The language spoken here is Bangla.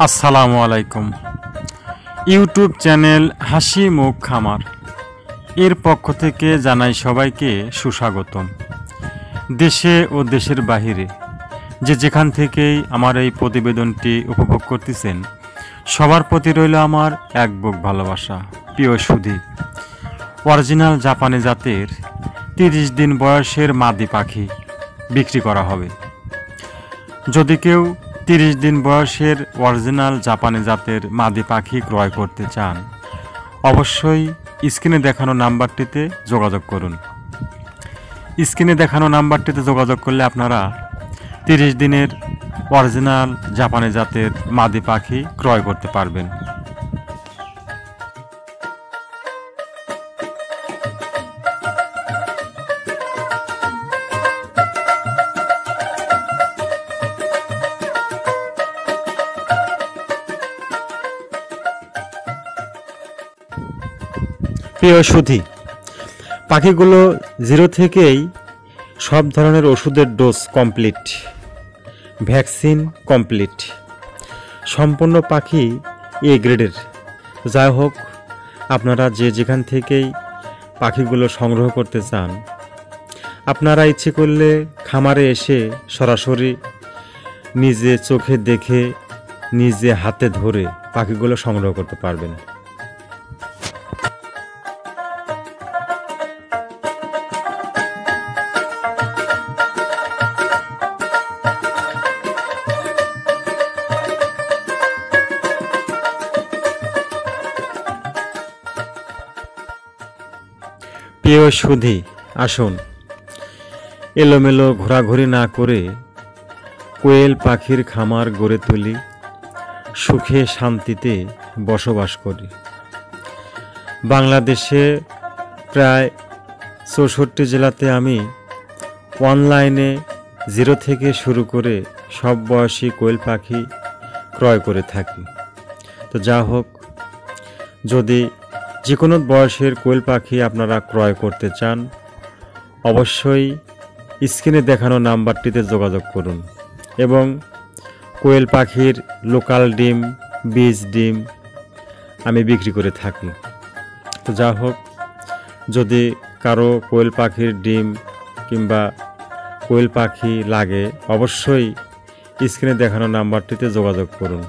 আসসালামু আলাইকুম। ইউটিউব চ্যানেল হাসি মুখ খামার এর পক্ষ থেকে জানাই সবাইকে সুস্বাগতম। দেশে ও দেশের বাহিরে যেখান থেকেই আমার এই প্রতিবেদনটি উপভোগ করতেছেন, সবার প্রতি রইল আমার এক বুক ভালোবাসা। প্রিয় সুধী, অরিজিনাল জাপানি জাতের 30 দিন বয়সের মাদি পাখি বিক্রি করা হবে। যদি কেউ 30 দিন বয়সের অরিজিনাল জাপানি জাতের মাদি পাখি ক্রয় করতে চান, অবশ্যই স্ক্রিনে দেখানো নাম্বারটিতে যোগাযোগ করুন। স্ক্রিনে দেখানো নাম্বারটিতে যোগাযোগ করলে আপনারা 30 দিনের অরিজিনাল জাপানি জাতের মাদি পাখি ক্রয় করতে পারবেন। প্রিয় সুধী, পাখিগুলো 0 থেকেই সব ধরনের ওষুধের ডোজ কমপ্লিট, ভ্যাকসিন কমপ্লিট, সম্পূর্ণ পাখি এ গ্রেডের। যাই হোক, আপনারা যেখান থেকেই পাখিগুলো সংগ্রহ করতে চান, আপনারা ইচ্ছে করলে খামারে এসে সরাসরি নিজে চোখে দেখে নিজে হাতে ধরে পাখিগুলো সংগ্রহ করতে পারবেন। প্রিয় সুধী, আসুন এলোমেলো ঘোরাঘুরি না করে কোয়েল পাখির খামার গড়ে তুলি, সুখে শান্তিতে বসবাস করি। বাংলাদেশে প্রায় 64 জেলাতে আমি অনলাইনে 0 থেকে শুরু করে সব বয়সী কোয়েল পাখি ক্রয় করে থাকি। তো যা হোক, যদি যে কোনো বয়সের কোয়েল পাখি আপনারা ক্রয় করতে চান, অবশ্যই স্ক্রিনে দেখানো নাম্বারটিতে যোগাযোগ করুন এবং কোয়েল পাখির লোকাল ডিম, বীজ ডিম আমি বিক্রি করে থাকি। তো যা হোক, যদি কারো কোয়েল পাখির ডিম কিংবা কোয়েল পাখি লাগে, অবশ্যই স্ক্রিনে দেখানো নাম্বারটিতে যোগাযোগ করুন।